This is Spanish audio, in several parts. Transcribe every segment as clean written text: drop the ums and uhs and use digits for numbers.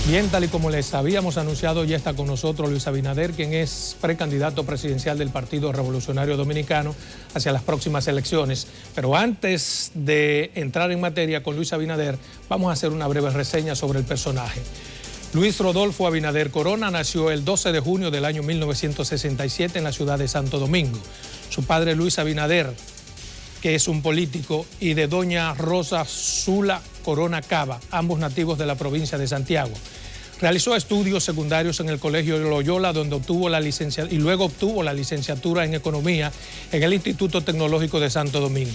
Bien, tal y como les habíamos anunciado, ya está con nosotros Luis Abinader, quien es precandidato presidencial del Partido Revolucionario Dominicano hacia las próximas elecciones. Pero antes de entrar en materia con Luis Abinader, vamos a hacer una breve reseña sobre el personaje. Luis Rodolfo Abinader Corona nació el 12 de junio del año 1967 en la ciudad de Santo Domingo. Su padre Luis Abinader, que es un político, y de doña Rosa Zula Corona Cava, ambos nativos de la provincia de Santiago. Realizó estudios secundarios en el Colegio Loyola, donde obtuvo la licenciatura y luego obtuvo la licenciatura en Economía en el Instituto Tecnológico de Santo Domingo.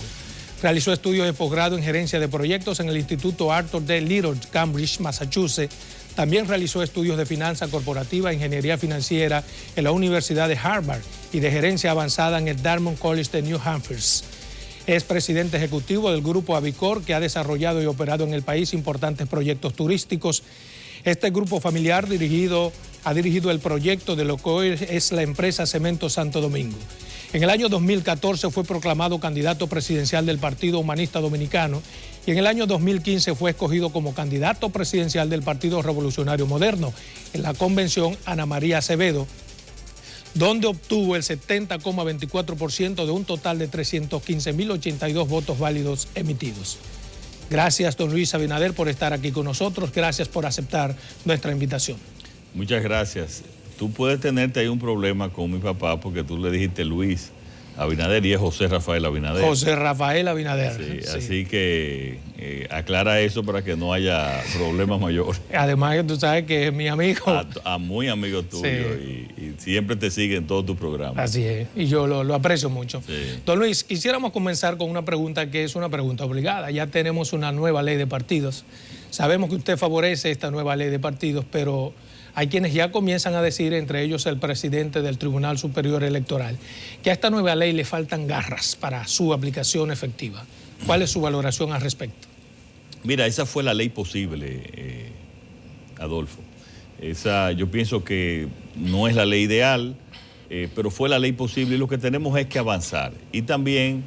Realizó estudios de posgrado en Gerencia de Proyectos en el Instituto Arthur D. Little, Cambridge, Massachusetts. También realizó estudios de Finanza Corporativa e Ingeniería Financiera en la Universidad de Harvard y de Gerencia Avanzada en el Dartmouth College de New Hampshire. Es presidente ejecutivo del Grupo Avicor, que ha desarrollado y operado en el país importantes proyectos turísticos. Este grupo familiar ha dirigido el proyecto de lo que hoy es la empresa Cemento Santo Domingo. En el año 2014 fue proclamado candidato presidencial del Partido Humanista Dominicano y en el año 2015 fue escogido como candidato presidencial del Partido Revolucionario Moderno en la convención Ana María Acevedo, donde obtuvo el 70,24% de un total de 315.082 votos válidos emitidos. Gracias, don Luis Abinader, por estar aquí con nosotros. Gracias por aceptar nuestra invitación. Muchas gracias. Tú puedes tenerte ahí un problema con mi papá porque tú le dijiste Luis Abinader y es José Rafael Abinader. José Rafael Abinader. Sí, sí. Así que aclara eso para que no haya problemas mayores. Además que tú sabes que es mi amigo. Muy amigo tuyo, sí. y siempre te sigue en todos tus programas. Así es, y yo lo aprecio mucho. Sí. Don Luis, quisiéramos comenzar con una pregunta que es una pregunta obligada. Ya tenemos una nueva ley de partidos. Sabemos que usted favorece esta nueva ley de partidos, pero hay quienes ya comienzan a decir, entre ellos el presidente del Tribunal Superior Electoral, que a esta nueva ley le faltan garras para su aplicación efectiva. ¿Cuál es su valoración al respecto? Mira, esa fue la ley posible, Adolfo. Yo pienso que no es la ley ideal, pero fue la ley posible y lo que tenemos es que avanzar. Y también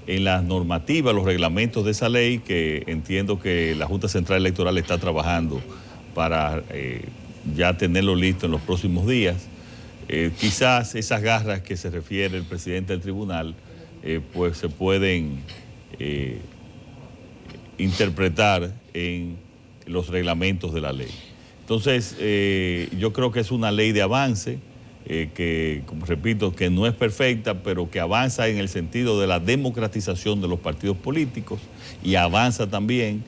en las normativas, los reglamentos de esa ley, que entiendo que la Junta Central Electoral está trabajando para ya tenerlo listo en los próximos días. Quizás esas garras que se refiere el presidente del tribunal, pues se pueden interpretar en los reglamentos de la ley. Entonces, yo creo que es una ley de avance, que, como repito, que no es perfecta, pero que avanza en el sentido de la democratización de los partidos políticos y avanza también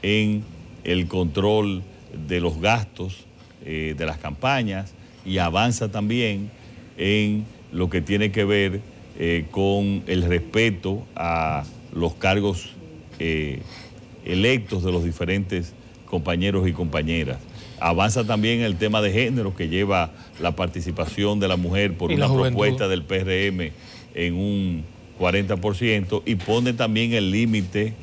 en el control de los gastos de las campañas y avanza también en lo que tiene que ver con el respeto a los cargos electos de los diferentes compañeros y compañeras. Avanza también el tema de género, que lleva la participación de la mujer por una propuesta del PRM en un 40% y pone también el límite,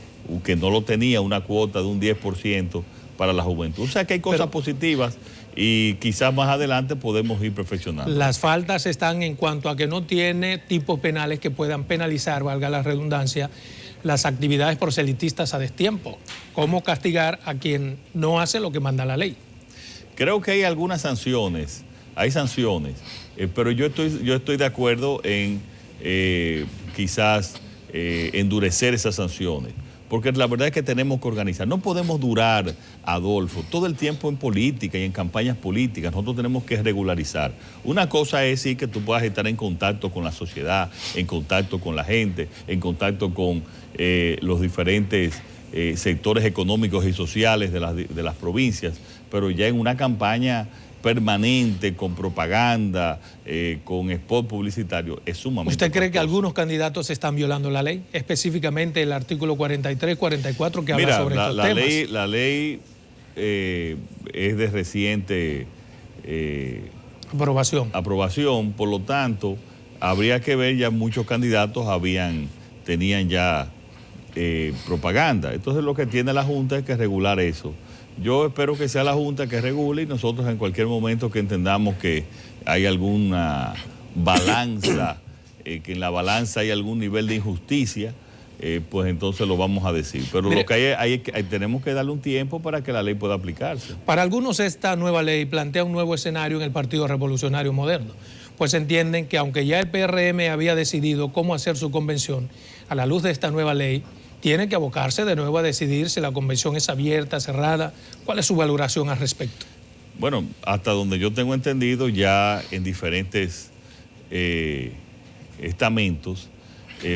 que no lo tenía, una cuota de un 10% para la juventud. O sea que hay cosas positivas y quizás más adelante podemos ir perfeccionando. Las faltas están en cuanto a que no tiene tipos penales que puedan penalizar, valga la redundancia, las actividades proselitistas a destiempo. ¿Cómo castigar a quien no hace lo que manda la ley? Creo que hay algunas sanciones, pero yo estoy de acuerdo en quizás endurecer esas sanciones, porque la verdad es que tenemos que organizar. No podemos durar, Adolfo, todo el tiempo en política y en campañas políticas. Nosotros tenemos que regularizar. Una cosa es sí que tú puedas estar en contacto con la sociedad, en contacto con la gente, en contacto con los diferentes sectores económicos y sociales de las provincias, pero ya en una campaña permanente, con propaganda, con spot publicitario, es sumamente ¿Usted cree costoso. que algunos candidatos están violando la ley? Específicamente el artículo 43, 44 que habla sobre estos temas. La ley es de reciente aprobación, por lo tanto, habría que ver, ya muchos candidatos tenían ya propaganda. Entonces lo que tiene la Junta es que regular eso. Yo espero que sea la Junta que regule y nosotros en cualquier momento que entendamos que hay alguna balanza, que en la balanza hay algún nivel de injusticia, pues entonces lo vamos a decir. Pero mire, lo que tenemos que darle un tiempo para que la ley pueda aplicarse. Para algunos esta nueva ley plantea un nuevo escenario en el Partido Revolucionario Moderno, pues entienden que aunque ya el PRM había decidido cómo hacer su convención, a la luz de esta nueva ley, tiene que abocarse de nuevo a decidir si la convención es abierta, cerrada. ¿Cuál es su valoración al respecto? Bueno, hasta donde yo tengo entendido, ya en diferentes estamentos,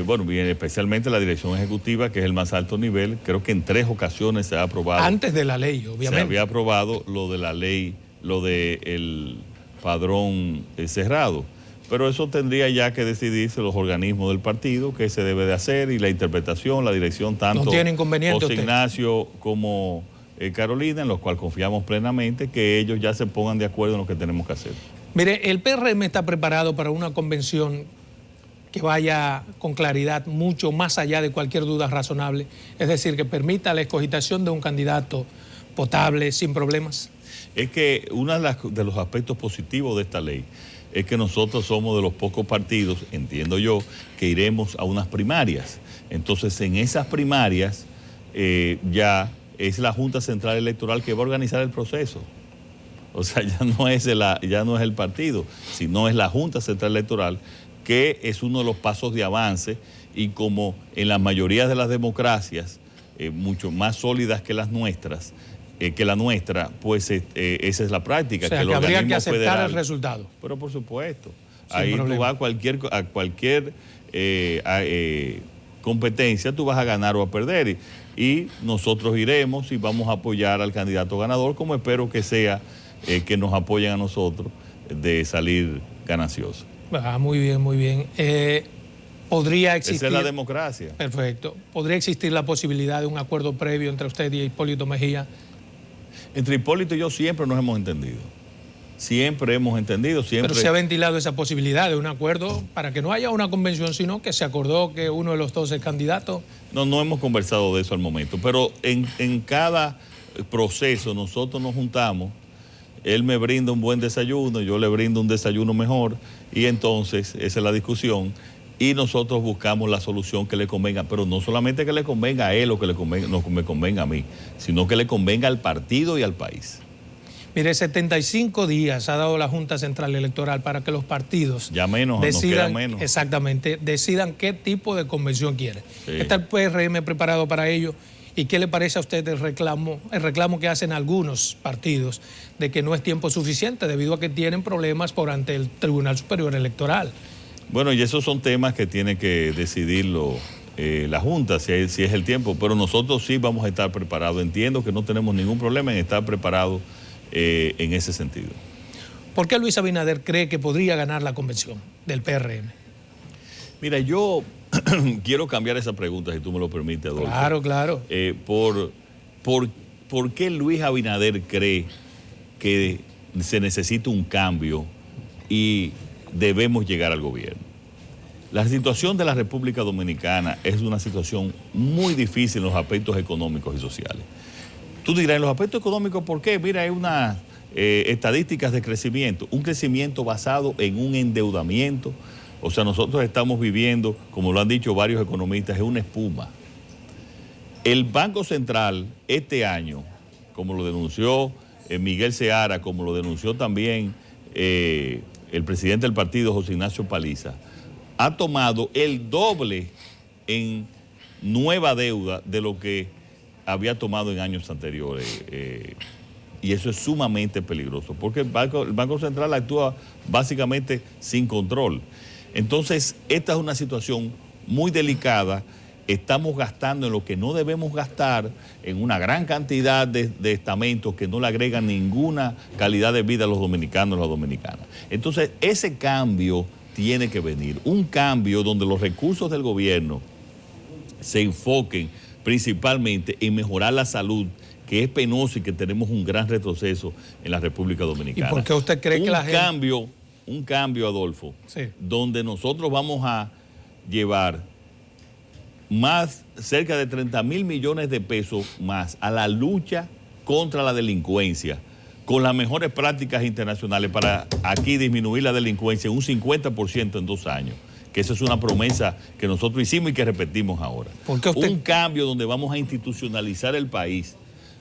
bueno, bien, especialmente la dirección ejecutiva, que es el más alto nivel, creo que en 3 ocasiones se ha aprobado. Antes de la ley, obviamente. Se había aprobado lo de la ley, lo del padrón cerrado. Pero eso tendría ya que decidirse los organismos del partido, qué se debe de hacer, y la interpretación, la dirección, tanto no tiene inconveniente José Ignacio como Carolina, en los cuales confiamos plenamente que ellos ya se pongan de acuerdo en lo que tenemos que hacer. Mire, el PRM está preparado para una convención que vaya con claridad mucho más allá de cualquier duda razonable, es decir, que permita la escogitación de un candidato potable, sin problemas. Es que uno de los aspectos positivos de esta ley es que nosotros somos de los pocos partidos, entiendo yo, que iremos a unas primarias. Entonces, en esas primarias ya es la Junta Central Electoral que va a organizar el proceso. O sea, ya no es el partido, sino es la Junta Central Electoral, que es uno de los pasos de avance, y como en la mayoría de las democracias, mucho más sólidas que las nuestras, que la nuestra, pues esa es la práctica. O sea, que habría que aceptar federal, el resultado. Pero por supuesto, ahí tú vas a cualquier competencia, tú vas a ganar o a perder, y nosotros iremos y vamos a apoyar al candidato ganador, como espero que sea que nos apoyen a nosotros de salir gananciosos. Muy bien, muy bien. ¿Podría existir? Esa es la democracia. Perfecto. ¿Podría existir la posibilidad de un acuerdo previo entre usted y Hipólito Mejía? Entre Hipólito y yo siempre nos hemos entendido. Siempre hemos entendido, siempre. Pero se ha ventilado esa posibilidad de un acuerdo para que no haya una convención, sino que se acordó que uno de los dos es candidato. No hemos conversado de eso al momento, pero en cada proceso nosotros nos juntamos. Él me brinda un buen desayuno, yo le brindo un desayuno mejor, y entonces esa es la discusión, y nosotros buscamos la solución que le convenga, pero no solamente que le convenga a él o que me convenga a mí, sino que le convenga al partido y al país. Mire, 75 días ha dado la Junta Central Electoral para que los partidos ya menos, decidan, nos queda menos. Exactamente, decidan qué tipo de convención quieren. Sí. ¿Está el PRM preparado para ello? ¿Y qué le parece a usted el reclamo que hacen algunos partidos de que no es tiempo suficiente debido a que tienen problemas por ante el Tribunal Superior Electoral? Bueno, y esos son temas que tiene que decidirlo la Junta, si es el tiempo, pero nosotros sí vamos a estar preparados. Entiendo que no tenemos ningún problema en estar preparados en ese sentido. ¿Por qué Luis Abinader cree que podría ganar la convención del PRM? Mira, yo quiero cambiar esa pregunta, si tú me lo permites, Adolfo. Claro, claro. ¿Por qué Luis Abinader cree que se necesita un cambio y debemos llegar al gobierno? La situación de la República Dominicana es una situación muy difícil en los aspectos económicos y sociales. Tú dirás, en los aspectos económicos, ¿por qué? Mira, hay unas estadísticas de crecimiento, un crecimiento basado en un endeudamiento. O sea, nosotros estamos viviendo, como lo han dicho varios economistas, es una espuma. El Banco Central este año, como lo denunció Miguel Seara, como lo denunció también el presidente del partido, José Ignacio Paliza, ha tomado el doble en nueva deuda de lo que había tomado en años anteriores. Y eso es sumamente peligroso, porque el Banco Central actúa básicamente sin control. Entonces, esta es una situación muy delicada. Estamos gastando en lo que no debemos gastar, en una gran cantidad de estamentos que no le agregan ninguna calidad de vida a los dominicanos y las dominicanas. Entonces, ese cambio tiene que venir. Un cambio donde los recursos del gobierno se enfoquen principalmente en mejorar la salud, que es penoso y que tenemos un gran retroceso en la República Dominicana. ¿Y por qué usted cree que la gente... Un cambio, Adolfo, sí, donde nosotros vamos a llevar cerca de 30.000 millones de pesos más a la lucha contra la delincuencia, con las mejores prácticas internacionales para aquí disminuir la delincuencia un 50% en 2 años, que eso es una promesa que nosotros hicimos y que repetimos ahora. ¿Por qué usted? Un cambio donde vamos a institucionalizar el país,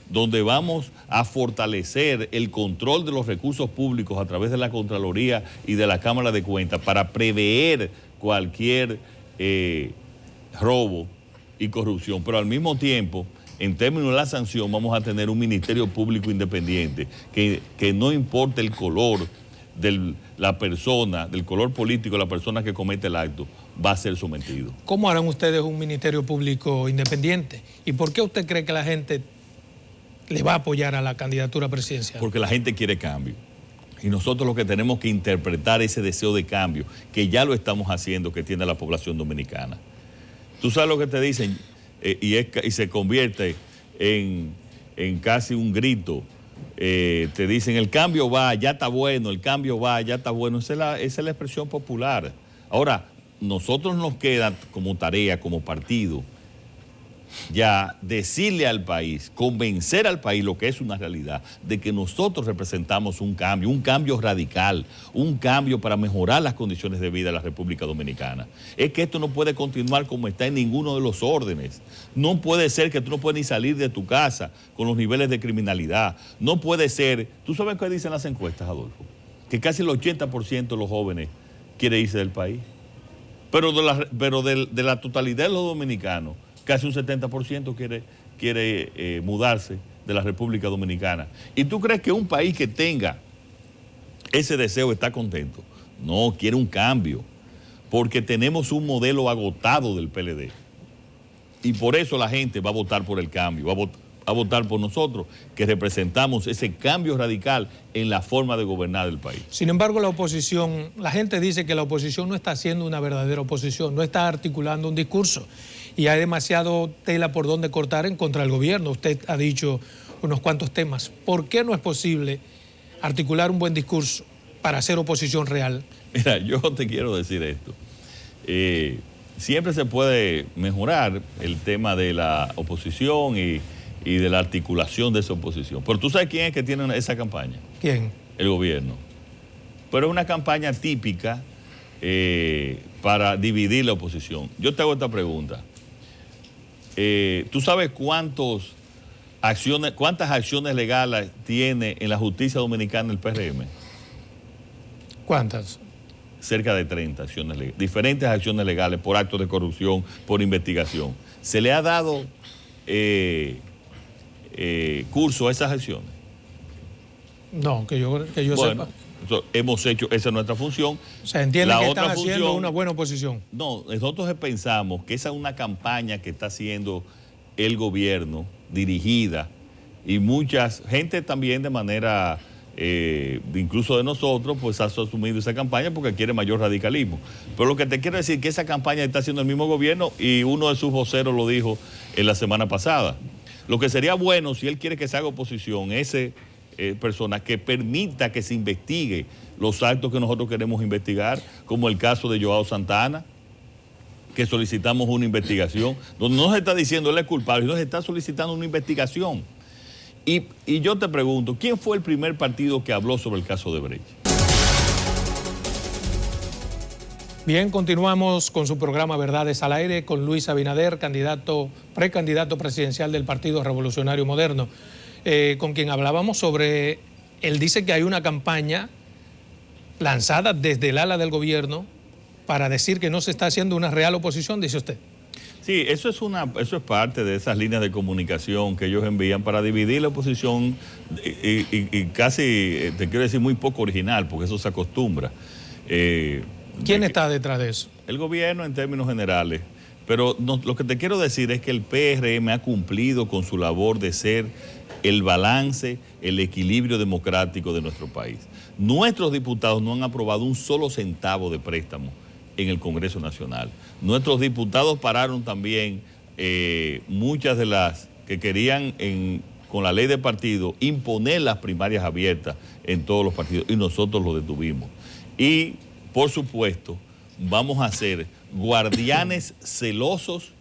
donde vamos a fortalecer el control de los recursos públicos a través de la Contraloría y de la Cámara de Cuentas para prever cualquier robo y corrupción, pero al mismo tiempo, en términos de la sanción, vamos a tener un Ministerio Público independiente que no importa el color de la persona, del color político de la persona que comete el acto, va a ser sometido. ¿Cómo harán ustedes un Ministerio Público independiente? ¿Y por qué usted cree que la gente le va a apoyar a la candidatura presidencial? Porque la gente quiere cambio. Y nosotros lo que tenemos que interpretar ese deseo de cambio, que ya lo estamos haciendo, que tiene la población dominicana. Tú sabes lo que te dicen, y se convierte en casi un grito. Te dicen, el cambio va, ya está bueno, el cambio va, ya está bueno. Esa es la expresión popular. Ahora, nosotros nos queda como tarea, como partido, ya decirle al país, convencer al país, lo que es una realidad, de que nosotros representamos un cambio radical, un cambio para mejorar las condiciones de vida de la República Dominicana. Es que esto no puede continuar como está en ninguno de los órdenes. No puede ser que tú no puedas ni salir de tu casa con los niveles de criminalidad. No puede ser, ¿tú sabes qué dicen las encuestas, Adolfo? Que casi el 80% de los jóvenes quiere irse del país. Pero de la totalidad de los dominicanos, casi un 70% quiere mudarse de la República Dominicana. ¿Y tú crees que un país que tenga ese deseo está contento? No, quiere un cambio, porque tenemos un modelo agotado del PLD. Y por eso la gente va a votar por el cambio, va a votar por nosotros, que representamos ese cambio radical en la forma de gobernar el país. Sin embargo, la oposición, la gente dice que la oposición no está haciendo una verdadera oposición, no está articulando un discurso. Y hay demasiado tela por donde cortar en contra del gobierno. Usted ha dicho unos cuantos temas. ¿Por qué no es posible articular un buen discurso para hacer oposición real? Mira, yo te quiero decir esto. Siempre se puede mejorar el tema de la oposición y de la articulación de esa oposición. Pero ¿tú sabes quién es que tiene esa campaña? ¿Quién? El gobierno. Pero es una campaña típica para dividir la oposición. Yo te hago esta pregunta. ¿Tú sabes cuántas acciones legales tiene en la justicia dominicana el PRM? ¿Cuántas? Cerca de 30 acciones legales, diferentes acciones legales por actos de corrupción, por investigación. ¿Se le ha dado curso a esas acciones? No, que yo sepa. Hemos hecho, esa es nuestra función. O sea, entiende que están haciendo una buena oposición. No, nosotros pensamos que esa es una campaña que está haciendo el gobierno, dirigida, y mucha gente también de manera, incluso de nosotros, pues ha asumido esa campaña porque quiere mayor radicalismo. Pero lo que te quiero decir es que esa campaña está haciendo el mismo gobierno y uno de sus voceros lo dijo en la semana pasada. Lo que sería bueno, si él quiere que se haga oposición, persona que permita que se investigue los actos que nosotros queremos investigar, como el caso de Joao Santana, que solicitamos una investigación, donde no se está diciendo él es culpable, sino se está solicitando una investigación. Y yo te pregunto, ¿quién fue el primer partido que habló sobre el caso de Brecht? Bien, continuamos con su programa Verdades al Aire con Luis Abinader, precandidato presidencial del Partido Revolucionario Moderno, con quien hablábamos sobre, él dice que hay una campaña lanzada desde el ala del gobierno para decir que no se está haciendo una real oposición, dice usted. Sí, eso es parte de esas líneas de comunicación que ellos envían para dividir la oposición y casi, te quiero decir, muy poco original, porque eso se acostumbra. ¿Quién está detrás de eso? El gobierno en términos generales. Pero lo que te quiero decir es que el PRM ha cumplido con su labor de ser el balance, el equilibrio democrático de nuestro país. Nuestros diputados no han aprobado un solo centavo de préstamo en el Congreso Nacional. Nuestros diputados pararon también muchas de las que querían con la ley de partido imponer las primarias abiertas en todos los partidos y nosotros lo detuvimos. Y, por supuesto, vamos a ser guardianes celosos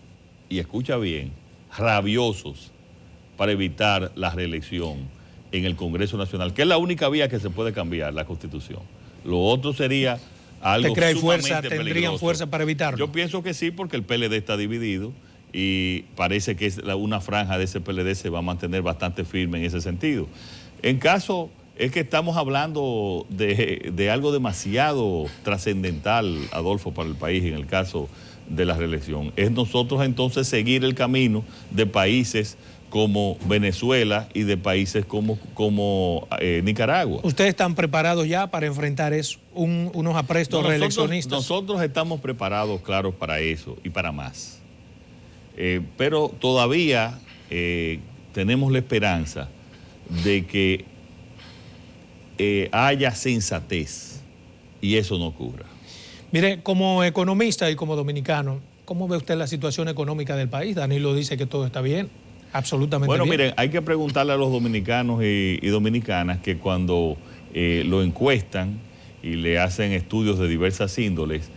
y, escucha bien, rabiosos para evitar la reelección en el Congreso Nacional, que es la única vía que se puede cambiar la Constitución. Lo otro sería algo ¿Te cree sumamente fuerza, tendrían peligroso. fuerza para evitarlo? Yo pienso que sí, porque el PLD está dividido y parece que una franja de ese PLD se va a mantener bastante firme en ese sentido. En caso, es que estamos hablando de algo demasiado trascendental, Adolfo, para el país en el caso de la reelección. Es nosotros entonces seguir el camino de países como Venezuela y de países como Nicaragua. ¿Ustedes están preparados ya para enfrentar eso, unos aprestos reeleccionistas? Nosotros estamos preparados, claro, para eso y para más. Pero todavía tenemos la esperanza de que haya sensatez y eso no ocurra. Mire, como economista y como dominicano, ¿cómo ve usted la situación económica del país? Danilo dice que todo está bien. Absolutamente bueno, bien. Miren, hay que preguntarle a los dominicanos y dominicanas que cuando lo encuestan y le hacen estudios de diversas índoles,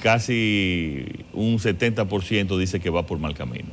casi un 70% dice que va por mal camino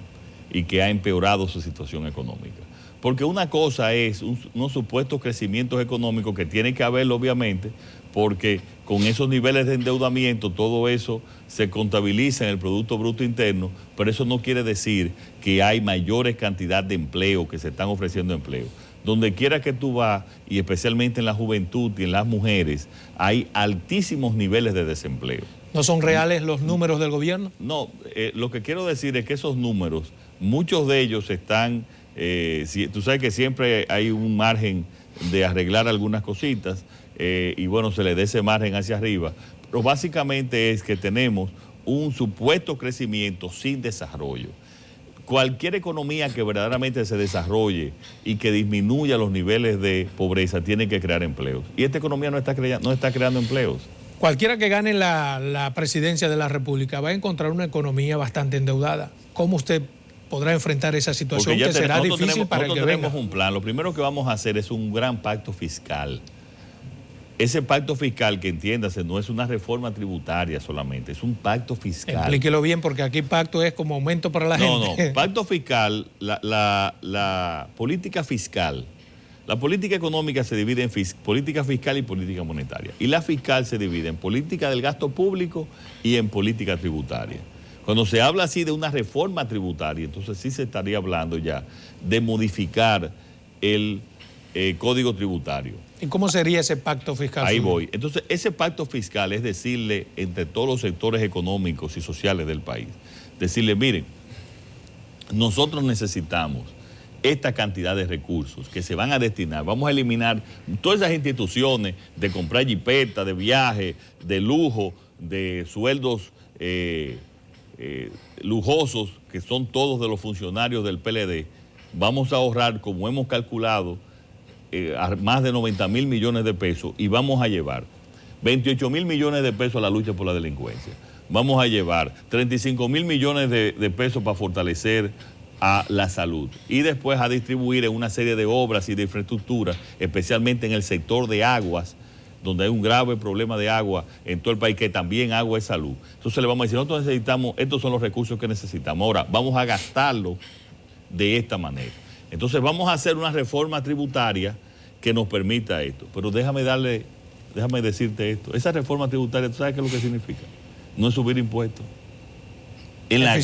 y que ha empeorado su situación económica. Porque una cosa es unos supuestos crecimientos económicos que tiene que haber, obviamente, porque con esos niveles de endeudamiento todo eso se contabiliza en el Producto Bruto Interno, pero eso no quiere decir que hay mayores cantidad de empleo, que se están ofreciendo empleo. Donde quiera que tú vas, y especialmente en la juventud y en las mujeres, hay altísimos niveles de desempleo. ¿No son reales los números del gobierno? No, lo que quiero decir es que esos números, muchos de ellos están, tú sabes que siempre hay un margen de arreglar algunas cositas, y bueno, se le dé ese margen hacia arriba, pero básicamente es que tenemos un supuesto crecimiento sin desarrollo. Cualquier economía que verdaderamente se desarrolle y que disminuya los niveles de pobreza tiene que crear empleos. Y esta economía no está creando empleos. Cualquiera que gane la presidencia de la República va a encontrar una economía bastante endeudada. ¿Cómo usted podrá enfrentar esa situación que será difícil para el que venga? Nosotros tenemos un plan. Lo primero que vamos a hacer es un gran pacto fiscal. Ese pacto fiscal, que entiéndase, no es una reforma tributaria solamente, es un pacto fiscal. Explíquelo bien, porque aquí pacto es como aumento para la gente. No, pacto fiscal, la política fiscal, la política económica se divide en política fiscal y política monetaria. Y la fiscal se divide en política del gasto público y en política tributaria. Cuando se habla así de una reforma tributaria, entonces sí se estaría hablando ya de modificar el código tributario. ¿Y cómo sería ese pacto fiscal? Ahí voy. Entonces, ese pacto fiscal es decirle entre todos los sectores económicos y sociales del país, decirle, miren, nosotros necesitamos esta cantidad de recursos que se van a destinar. Vamos a eliminar todas esas instituciones de comprar jipetas, de viajes, de lujo, de sueldos lujosos, que son todos de los funcionarios del PLD. Vamos a ahorrar, como hemos calculado, más de 90.000 millones de pesos, y vamos a llevar 28.000 millones de pesos a la lucha por la delincuencia. Vamos a llevar 35.000 millones de pesos para fortalecer a la salud y después a distribuir en una serie de obras y de infraestructura, especialmente en el sector de aguas, donde hay un grave problema de agua en todo el país, que también agua es salud. Entonces le vamos a decir, nosotros necesitamos, estos son los recursos que necesitamos. Ahora, vamos a gastarlo de esta manera. Entonces vamos a hacer una reforma tributaria que nos permita esto. Pero déjame decirte esto. Esa reforma tributaria, ¿tú sabes qué es lo que significa? No es subir impuestos. En la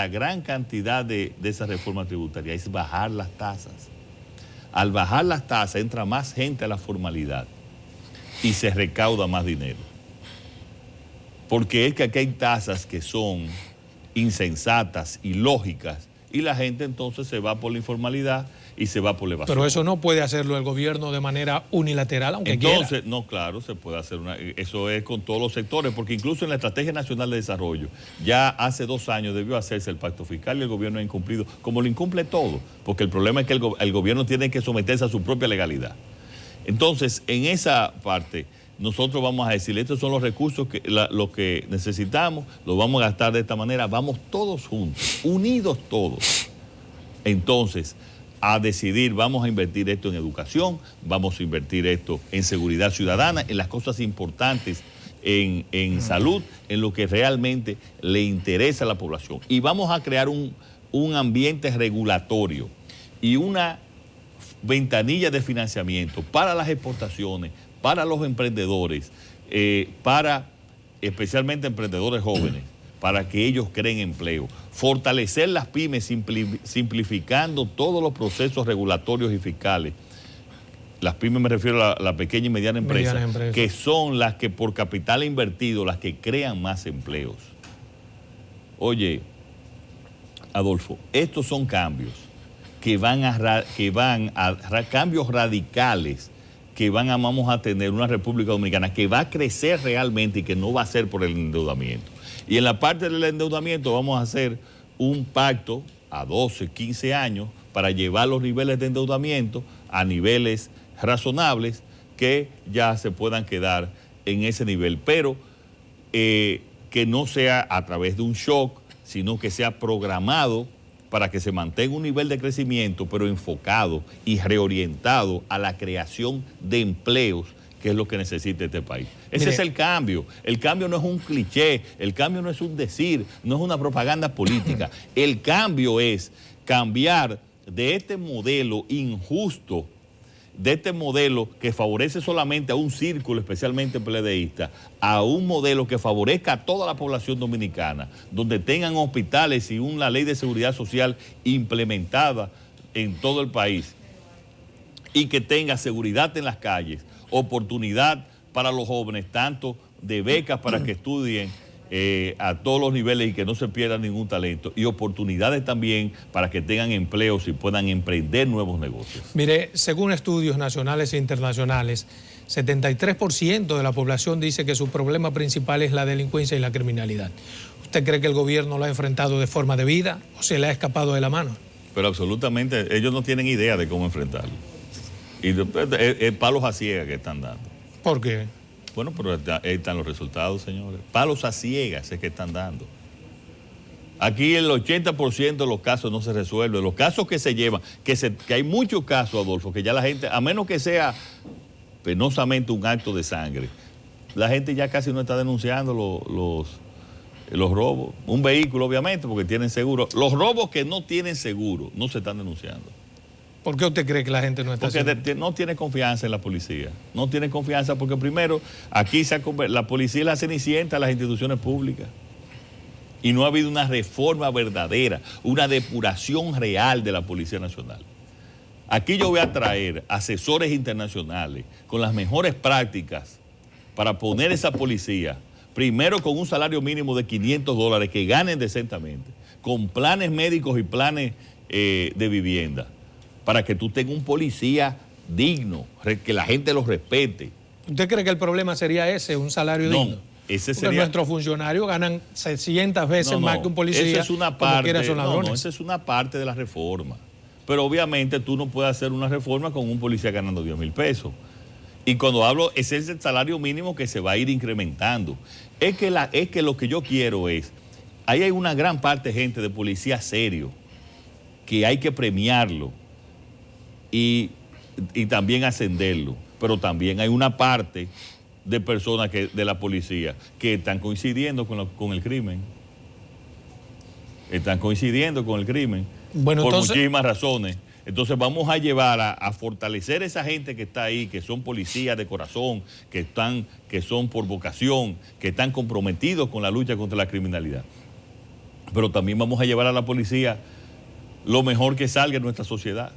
gran cantidad de esa reforma tributaria es bajar las tasas. Al bajar las tasas entra más gente a la formalidad y se recauda más dinero. Porque es que aquí hay tasas que son insensatas, ilógicas, y la gente entonces se va por la informalidad y se va por la evasión. Pero eso no puede hacerlo el gobierno de manera unilateral, aunque entonces, quiera. no, claro, se puede hacer eso es con todos los sectores, porque incluso en la Estrategia Nacional de Desarrollo, ya hace 2 años debió hacerse el pacto fiscal y el gobierno ha incumplido, como lo incumple todo, porque el problema es que el gobierno tiene que someterse a su propia legalidad. Entonces, en esa parte, nosotros vamos a decir, estos son los recursos, lo que necesitamos, los vamos a gastar de esta manera, vamos todos juntos, unidos todos. Entonces, a decidir, vamos a invertir esto en educación, vamos a invertir esto en seguridad ciudadana, en las cosas importantes, en salud, en lo que realmente le interesa a la población. Y vamos a crear un ambiente regulatorio y una ventanilla de financiamiento para las exportaciones, para los emprendedores, para especialmente emprendedores jóvenes, para que ellos creen empleo, fortalecer las pymes simplificando todos los procesos regulatorios y fiscales. Las pymes me refiero a la pequeña y mediana empresa, que son las que por capital invertido, las que crean más empleos. Oye, Adolfo, estos son cambios que cambios radicales que vamos a tener una República Dominicana que va a crecer realmente y que no va a ser por el endeudamiento. Y en la parte del endeudamiento vamos a hacer un pacto a 12, 15 años para llevar los niveles de endeudamiento a niveles razonables que ya se puedan quedar en ese nivel, pero que no sea a través de un shock, sino que sea programado para que se mantenga un nivel de crecimiento, pero enfocado y reorientado a la creación de empleos, que es lo que necesita este país. Ese es el cambio. El cambio no es un cliché, el cambio no es un decir, no es una propaganda política. El cambio es cambiar de este modelo injusto, de este modelo que favorece solamente a un círculo, especialmente PLDista, a un modelo que favorezca a toda la población dominicana, donde tengan hospitales y una ley de seguridad social implementada en todo el país y que tenga seguridad en las calles, oportunidad para los jóvenes, tanto de becas para que estudien a todos los niveles y que no se pierda ningún talento, y oportunidades también para que tengan empleos y puedan emprender nuevos negocios. Mire, según estudios nacionales e internacionales, 73% de la población dice que su problema principal es la delincuencia y la criminalidad. ¿Usted cree que el gobierno lo ha enfrentado de forma debida o se le ha escapado de la mano? Pero absolutamente, ellos no tienen idea de cómo enfrentarlo. Y después palos a ciegas que están dando. ¿Por qué? Bueno, pero ahí están los resultados, señores. Palos a ciegas es que están dando. Aquí el 80% de los casos no se resuelven. Los casos que se llevan, que hay muchos casos, Adolfo, que ya la gente, a menos que sea penosamente un acto de sangre, la gente ya casi no está denunciando los robos. Un vehículo, obviamente, porque tienen seguro. Los robos que no tienen seguro no se están denunciando. ¿Por qué usted cree que la gente no está haciendo? Porque no tiene confianza en la policía. No tiene confianza porque primero, aquí la policía es la cenicienta de las instituciones públicas. Y no ha habido una reforma verdadera, una depuración real de la Policía Nacional. Aquí yo voy a traer asesores internacionales con las mejores prácticas para poner esa policía, primero con un salario mínimo de $500 que ganen decentemente, con planes médicos y planes de vivienda, para que tú tengas un policía digno, que la gente lo respete. ¿Usted cree que el problema sería ese, un salario digno? Ese sería... Porque nuestros funcionarios ganan 600 veces más que un policía. Esa es una parte, esa es una parte de la reforma. Pero obviamente tú no puedes hacer una reforma con un policía ganando 10,000 pesos. Y cuando hablo, ese es el salario mínimo que se va a ir incrementando. Es que lo que yo quiero es, ahí hay una gran parte de gente de policía serio, que hay que premiarlo y también ascenderlo. Pero también hay una parte de personas de la policía que están coincidiendo con el crimen. Están coincidiendo con el crimen, bueno, por muchísimas razones. Entonces vamos a llevar a fortalecer a esa gente que está ahí, que son policías de corazón, que son por vocación, que están comprometidos con la lucha contra la criminalidad. Pero también vamos a llevar a la policía lo mejor que salga en nuestra sociedad.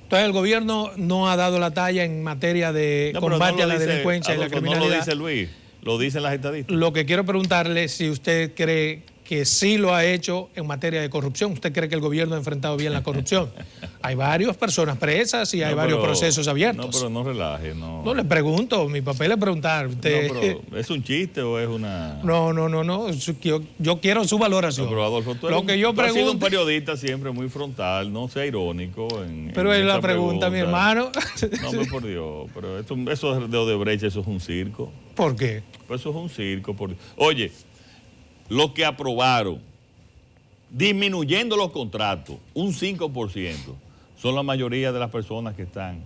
Entonces el gobierno no ha dado la talla en materia de combate a la delincuencia y la criminalidad. No lo dice Luis, lo dicen las estadísticas. Lo que quiero preguntarle es si usted cree que sí lo ha hecho en materia de corrupción. ¿Usted cree que el gobierno ha enfrentado bien la corrupción? Hay varias personas presas y hay varios procesos abiertos. No, pero no relaje. No le pregunto, mi papel es preguntar. Usted... No, pero ¿es un chiste o es una...? No. Yo quiero su valoración. No, pero Adolfo, tú has sido un periodista siempre muy frontal, no sea irónico. Pero es la pregunta, mi hermano. No, por Dios, pero eso de Odebrecht, eso es un circo. ¿Por qué? Pues eso es un circo. Oye, lo que aprobaron, disminuyendo los contratos, un 5%, son la mayoría de las personas que están.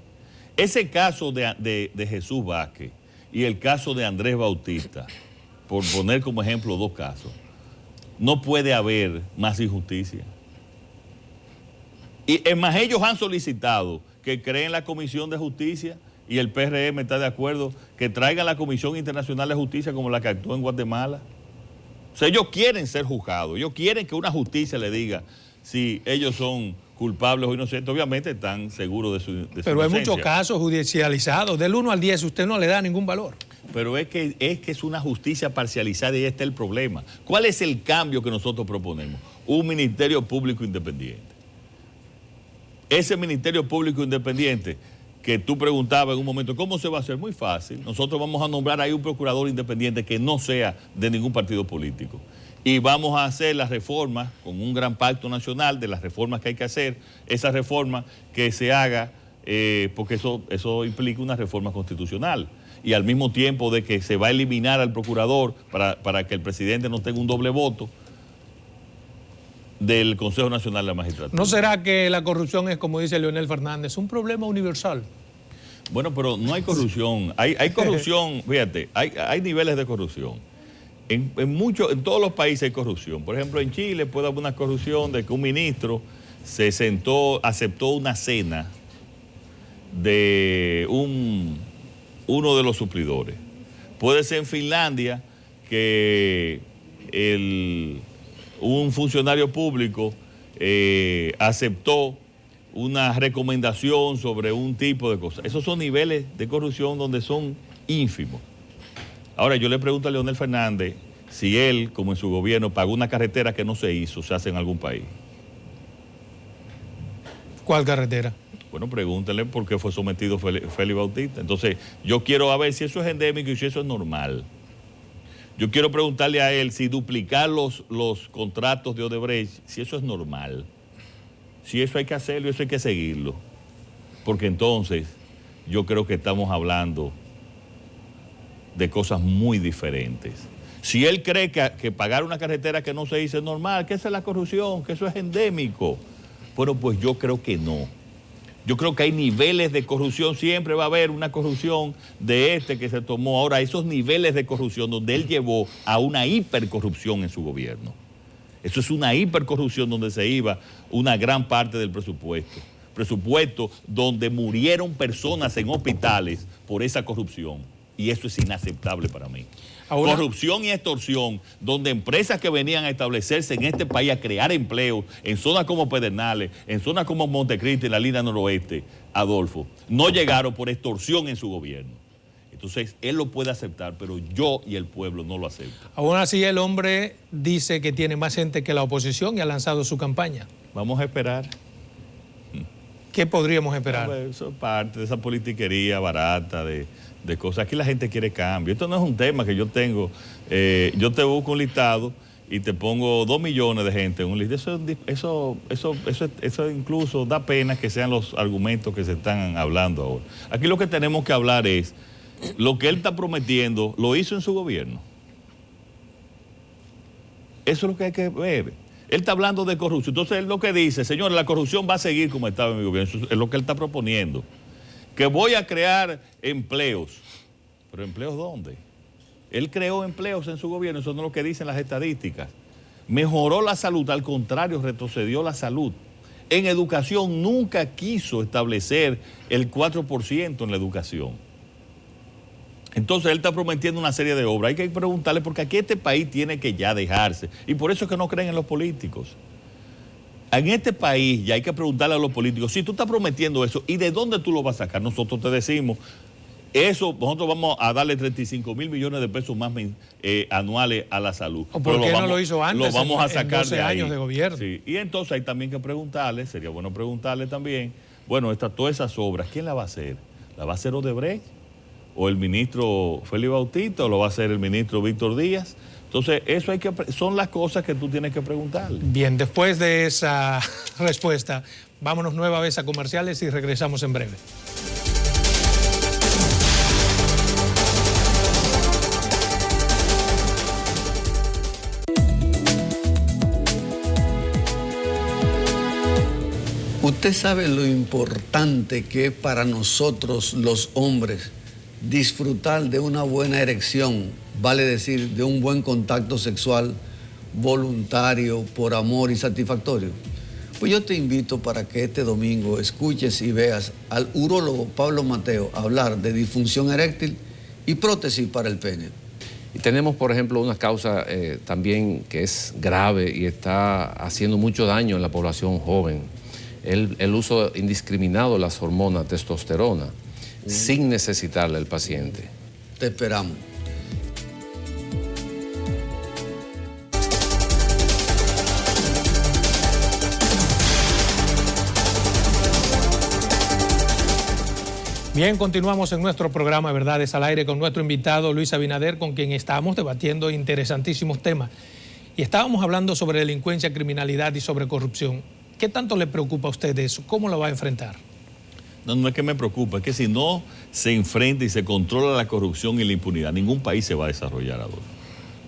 Ese caso de Jesús Vázquez y el caso de Andrés Bautista, por poner como ejemplo dos casos, no puede haber más injusticia. Y es más, ellos han solicitado que creen la Comisión de Justicia y el PRM está de acuerdo que traigan la Comisión Internacional de Justicia como la que actuó en Guatemala. O sea, ellos quieren ser juzgados, ellos quieren que una justicia le diga si ellos son culpables o inocentes. Obviamente están seguros de su Pero hay muchos casos judicializados. Del 1 al 10 usted no le da ningún valor. Pero es que es una justicia parcializada y ahí está el problema. ¿Cuál es el cambio que nosotros proponemos? Un Ministerio Público Independiente. Ese Ministerio Público Independiente que tú preguntabas en un momento, ¿cómo se va a hacer? Muy fácil. Nosotros vamos a nombrar ahí un procurador independiente que no sea de ningún partido político. Y vamos a hacer las reformas con un gran pacto nacional de las reformas que hay que hacer, esa reforma que se haga, porque eso implica una reforma constitucional. Y al mismo tiempo de que se va a eliminar al procurador para que el presidente no tenga un doble voto del Consejo Nacional de la Magistratura. ¿No será que la corrupción es, como dice Leonel Fernández, un problema universal? Bueno, pero no hay corrupción. Hay corrupción, fíjate, hay niveles de corrupción. En todos los países hay corrupción. Por ejemplo, en Chile puede haber una corrupción de que un ministro se sentó, aceptó una cena de uno de los suplidores. Puede ser en Finlandia que un funcionario público aceptó una recomendación sobre un tipo de cosas. Esos son niveles de corrupción donde son ínfimos. Ahora, yo le pregunto a Leonel Fernández si él, como en su gobierno, pagó una carretera que no se hizo, se hace en algún país. ¿Cuál carretera? Bueno, pregúntele por qué fue sometido Félix Bautista. Entonces, yo quiero ver si eso es endémico y si eso es normal. Yo quiero preguntarle a él si duplicar los contratos de Odebrecht, si eso es normal. Si eso hay que hacerlo, eso hay que seguirlo. Porque entonces yo creo que estamos hablando de cosas muy diferentes. Si él cree que pagar una carretera que no se hizo es normal, que esa es la corrupción, que eso es endémico. Bueno, pues yo creo que no. Yo creo que hay niveles de corrupción, siempre va a haber una corrupción de que se tomó. Ahora, esos niveles de corrupción donde él llevó a una hipercorrupción en su gobierno. Eso es una hipercorrupción donde se iba una gran parte del presupuesto. Presupuesto donde murieron personas en hospitales por esa corrupción. Y eso es inaceptable para mí. Ahora, corrupción y extorsión, donde empresas que venían a establecerse en este país a crear empleos en zonas como Pedernales, en zonas como Montecristi, en la línea noroeste, Adolfo, no llegaron por extorsión en su gobierno. Entonces, él lo puede aceptar, pero yo y el pueblo no lo aceptan. Aún así, el hombre dice que tiene más gente que la oposición y ha lanzado su campaña. Vamos a esperar. ¿Qué podríamos esperar? Eso es parte de esa politiquería barata de cosas. Aquí la gente quiere cambio. Esto no es un tema que yo tengo. Yo te busco un listado y te pongo 2 millones de gente en un listado. Eso incluso da pena que sean los argumentos que se están hablando ahora. Aquí lo que tenemos que hablar es lo que él está prometiendo, ¿lo hizo en su gobierno? Eso es lo que hay que ver. Él está hablando de corrupción. Entonces él lo que dice, señores, la corrupción va a seguir como estaba en mi gobierno. Eso es lo que él está proponiendo. Que voy a crear empleos. ¿Pero empleos dónde? Él creó empleos en su gobierno, eso no es lo que dicen las estadísticas. Mejoró la salud, al contrario, retrocedió la salud. En educación nunca quiso establecer el 4% en la educación. Entonces él está prometiendo una serie de obras. Hay que preguntarle, porque aquí este país tiene que ya dejarse. Y por eso es que no creen en los políticos. En este país ya hay que preguntarle a los políticos, si tú estás prometiendo eso, ¿y de dónde tú lo vas a sacar? Nosotros te decimos, eso, nosotros vamos a darle 35,000 millones de pesos más anuales a la salud. ¿Por qué no lo hizo antes? Lo vamos a sacar en 12 de ahí. años de gobierno. Sí. Y entonces hay también que preguntarle, sería bueno preguntarle también, bueno, todas esas obras, ¿quién la va a hacer? ¿La va a hacer Odebrecht? ¿O el ministro Félix Bautista? ¿O lo va a hacer el ministro Víctor Díaz? Entonces, eso son las cosas que tú tienes que preguntarle. Bien, después de esa respuesta, vámonos nueva vez a comerciales y regresamos en breve. Usted sabe lo importante que es para nosotros los hombres disfrutar de una buena erección, vale decir, de un buen contacto sexual voluntario, por amor y satisfactorio. Pues yo te invito para que este domingo escuches y veas al urólogo Pablo Mateo hablar de disfunción eréctil y prótesis para el pene. Y tenemos, por ejemplo, una causa también que es grave y está haciendo mucho daño en la población joven. El uso indiscriminado de las hormonas testosterona sin necesitarle al paciente. Te esperamos. Bien, continuamos en nuestro programa Verdades al Aire con nuestro invitado Luis Abinader, con quien estamos debatiendo interesantísimos temas. Y estábamos hablando sobre delincuencia, criminalidad y sobre corrupción. ¿Qué tanto le preocupa a usted eso? ¿Cómo lo va a enfrentar? No es que me preocupa, es que si no se enfrenta y se controla la corrupción y la impunidad, ningún país se va a desarrollar, Adolfo.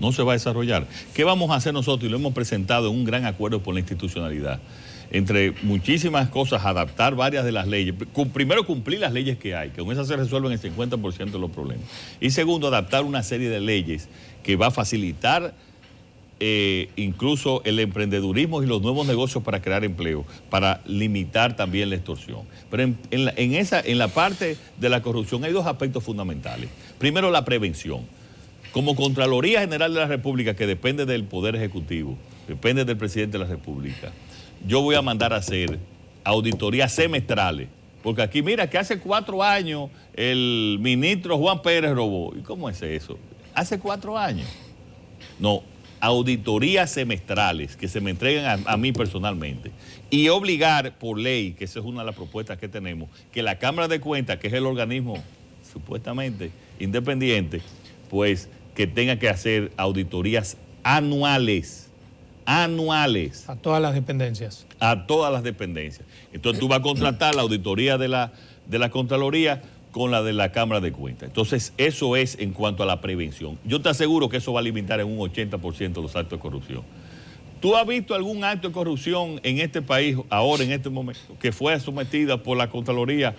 No se va a desarrollar. ¿Qué vamos a hacer nosotros? Y lo hemos presentado en un gran acuerdo por la institucionalidad. Entre muchísimas cosas, adaptar varias de las leyes. Primero, cumplir las leyes que hay, que con esas se resuelven el 50% de los problemas. Y segundo, adaptar una serie de leyes que va a facilitar incluso el emprendedurismo y los nuevos negocios para crear empleo, para limitar también la extorsión. Pero en la parte de la corrupción hay dos aspectos fundamentales. Primero, la prevención. Como Contraloría General de la República, que depende del Poder Ejecutivo, depende del Presidente de la República, yo voy a mandar a hacer auditorías semestrales. Porque aquí, mira, que hace 4 años el ministro Juan Pérez robó. ¿Y cómo es eso? Hace 4 años. No, auditorías semestrales que se me entreguen a mí personalmente. Y obligar por ley, que esa es una de las propuestas que tenemos, que la Cámara de Cuentas, que es el organismo supuestamente independiente, pues que tenga que hacer auditorías anuales. A todas las dependencias. A todas las dependencias. Entonces tú vas a contratar la auditoría de la Contraloría con la de la Cámara de Cuentas. Entonces eso es en cuanto a la prevención. Yo te aseguro que eso va a limitar en un 80% los actos de corrupción. ¿Tú has visto algún acto de corrupción en este país, ahora en este momento, que fue sometida por la Contraloría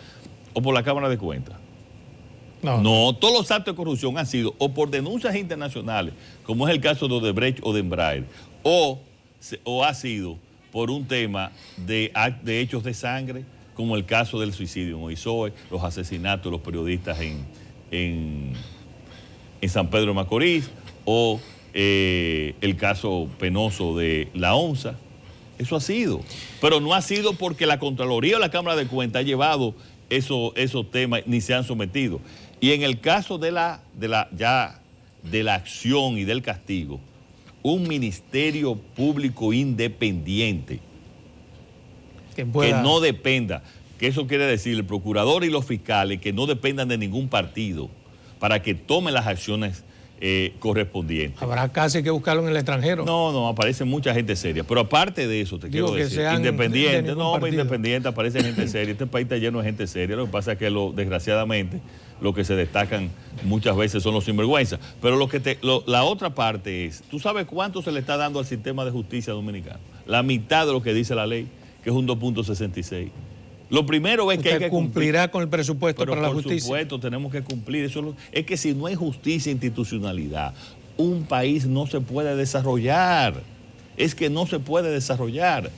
o por la Cámara de Cuentas? No, todos los actos de corrupción han sido o por denuncias internacionales, como es el caso de Odebrecht o de Embraer, o ha sido por un tema de hechos de sangre, como el caso del suicidio en Oizoe, los asesinatos de los periodistas en San Pedro de Macorís, o el caso penoso de la ONSA. Eso ha sido. Pero no ha sido porque la Contraloría o la Cámara de Cuentas ha llevado esos temas ni se han sometido. Y en el caso de la acción y del castigo, un ministerio público independiente que no dependa, que eso quiere decir el procurador y los fiscales que no dependan de ningún partido para que tomen las acciones correspondientes. Habrá casi que buscarlo en el extranjero. No, aparece mucha gente seria. Pero aparte de eso, te quiero decir, independiente, independiente, aparece gente seria. Este país está lleno de gente seria. Lo que pasa es que desgraciadamente lo que se destacan muchas veces son los sinvergüenzas. Pero la otra parte es, ¿tú sabes cuánto se le está dando al sistema de justicia dominicano? La mitad de lo que dice la ley, que es un 2.66. Lo primero es que hay que cumplirá con el presupuesto para la justicia. Por supuesto, tenemos que cumplir. Es que si no hay justicia e institucionalidad, un país no se puede desarrollar. Es que no se puede desarrollar.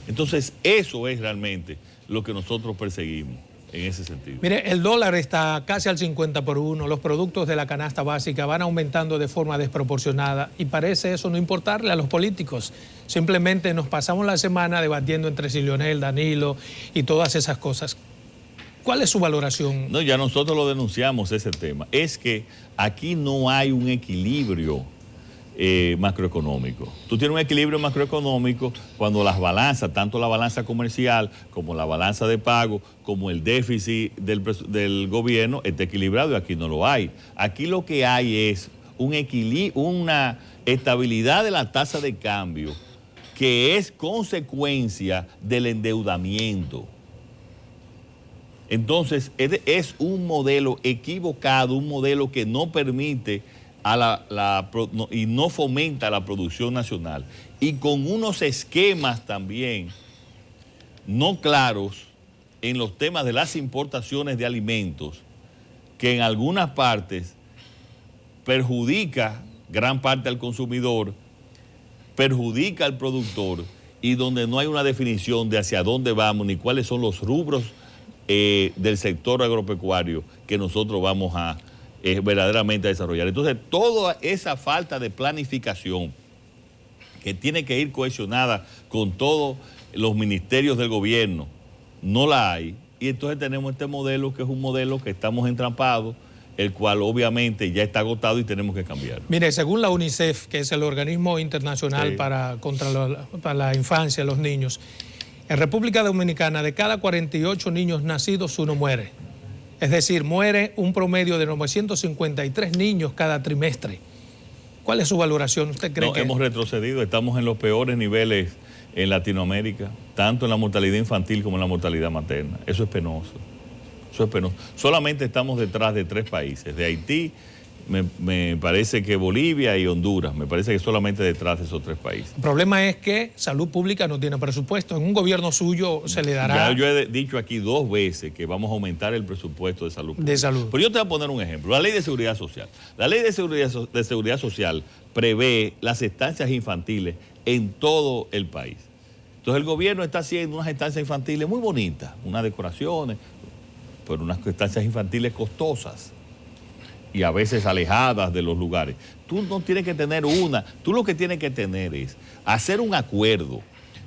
Entonces, eso es realmente lo que nosotros perseguimos en ese sentido. Mire, el dólar está casi al 50 por 1, los productos de la canasta básica van aumentando de forma desproporcionada y parece eso no importarle a los políticos. Simplemente nos pasamos la semana debatiendo entre Lionel, Danilo y todas esas cosas. ¿Cuál es su valoración? No, ya nosotros lo denunciamos ese tema. Es que aquí no hay un equilibrio macroeconómico. Tú tienes un equilibrio macroeconómico cuando las balanzas, tanto la balanza comercial como la balanza de pago, como el déficit del gobierno, está equilibrado y aquí no lo hay. Aquí lo que hay es una estabilidad de la tasa de cambio que es consecuencia del endeudamiento. Entonces, es un modelo equivocado, un modelo que no permite y no fomenta la producción nacional. Y con unos esquemas también no claros en los temas de las importaciones de alimentos, que en algunas partes perjudica gran parte al consumidor, perjudica al productor y donde no hay una definición de hacia dónde vamos ni cuáles son los rubros del sector agropecuario que nosotros vamos a verdaderamente a desarrollar. Entonces, toda esa falta de planificación que tiene que ir cohesionada con todos los ministerios del gobierno, no la hay. Y entonces tenemos este modelo que es un modelo que estamos entrampados, el cual obviamente ya está agotado y tenemos que cambiarlo. Mire, según la UNICEF, que es el organismo internacional contra la infancia, los niños, en República Dominicana, de cada 48 niños nacidos, uno muere. Es decir, muere un promedio de 953 niños cada trimestre. ¿Cuál es su valoración? ¿Usted cree que hemos retrocedido? Estamos en los peores niveles en Latinoamérica, tanto en la mortalidad infantil como en la mortalidad materna. Eso es penoso. Eso es penoso. Solamente estamos detrás de 3 países, de Haití, me parece que Bolivia y Honduras, me parece que solamente detrás de esos 3 países. El problema es que Salud Pública no tiene presupuesto. En un gobierno suyo se le dará... Ya yo he dicho aquí 2 veces que vamos a aumentar el presupuesto de salud pública. De salud. Pero yo te voy a poner un ejemplo. La Ley de Seguridad Social. La Ley de Seguridad Social prevé las estancias infantiles en todo el país. Entonces el gobierno está haciendo unas estancias infantiles muy bonitas, unas decoraciones, pero unas estancias infantiles costosas y a veces alejadas de los lugares. Tú no tienes que tener una, tú lo que tienes que tener es hacer un acuerdo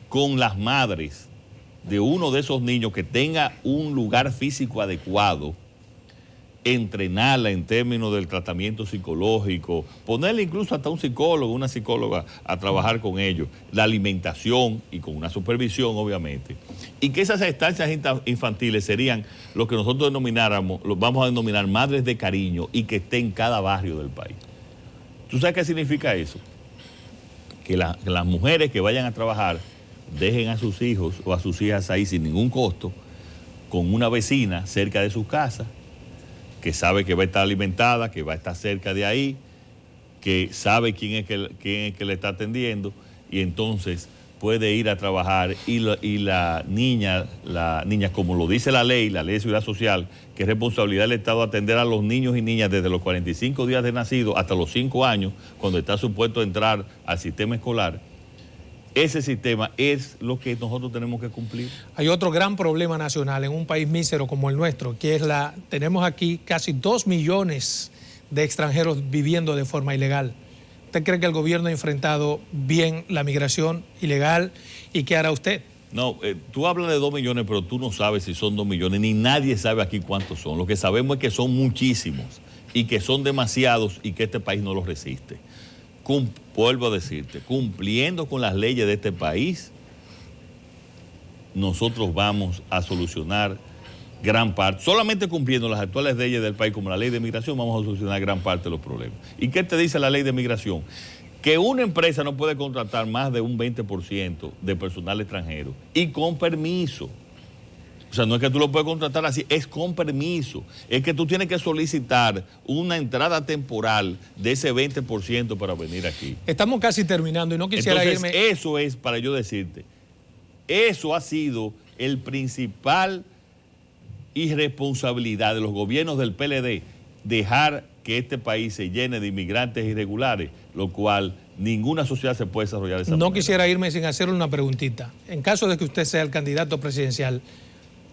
con las madres de uno de esos niños que tenga un lugar físico adecuado, entrenarla en términos del tratamiento psicológico, ponerle incluso hasta un psicólogo, una psicóloga a trabajar con ellos, la alimentación y con una supervisión obviamente, y que esas estancias infantiles serían lo que nosotros denomináramos, lo vamos a denominar madres de cariño y que estén en cada barrio del país. ¿Tú sabes qué significa eso? Que las mujeres que vayan a trabajar dejen a sus hijos o a sus hijas ahí sin ningún costo, con una vecina cerca de su casa, que sabe que va a estar alimentada, que va a estar cerca de ahí, que sabe quién es que le está atendiendo, y entonces puede ir a trabajar y la niña, como lo dice la ley de Seguridad Social, que es responsabilidad del Estado atender a los niños y niñas desde los 45 días de nacido hasta los 5 años, cuando está supuesto a entrar al sistema escolar. Ese sistema es lo que nosotros tenemos que cumplir. Hay otro gran problema nacional en un país mísero como el nuestro, que es tenemos aquí casi 2 millones de extranjeros viviendo de forma ilegal. ¿Usted cree que el gobierno ha enfrentado bien la migración ilegal y qué hará usted? No, tú hablas de 2 millones, pero tú no sabes si son 2 millones, ni nadie sabe aquí cuántos son. Lo que sabemos es que son muchísimos y que son demasiados y que este país no los resiste. Vuelvo a decirte, cumpliendo con las leyes de este país, nosotros vamos a solucionar gran parte, solamente cumpliendo las actuales leyes del país, como la ley de migración, vamos a solucionar gran parte de los problemas. ¿Y qué te dice la ley de migración? Que una empresa no puede contratar más de un 20% de personal extranjero y con permiso. O sea, no es que tú lo puedes contratar así, es con permiso. Es que tú tienes que solicitar una entrada temporal de ese 20% para venir aquí. Estamos casi terminando y no quisiera Entonces, irme... eso es, para yo decirte, eso ha sido el principal irresponsabilidad de los gobiernos del PLD, dejar que este país se llene de inmigrantes irregulares, lo cual ninguna sociedad se puede desarrollar de esa manera. No quisiera irme sin hacerle una preguntita. En caso de que usted sea el candidato presidencial,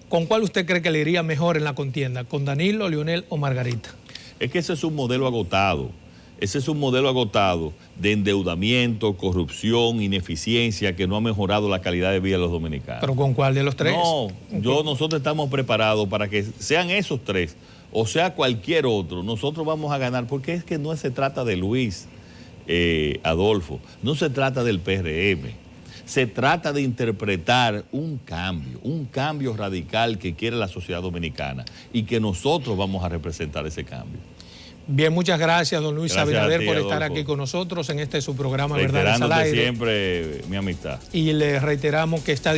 ¿con cuál usted cree que le iría mejor en la contienda? ¿Con Danilo, Leonel o Margarita? Es que ese es un modelo agotado. Ese es un modelo agotado de endeudamiento, corrupción, ineficiencia, que no ha mejorado la calidad de vida de los dominicanos. ¿Pero con cuál de los 3? No, nosotros estamos preparados para que sean esos 3, o sea cualquier otro. Nosotros vamos a ganar, porque es que no se trata de Luis, Adolfo, no se trata del PRM. Se trata de interpretar un cambio radical que quiere la sociedad dominicana y que nosotros vamos a representar ese cambio. Bien, muchas gracias, don Luis Abinader, por estar Adolfo, aquí con nosotros en su programa Verdades al Aire. Siempre mi amistad. Y le reiteramos que está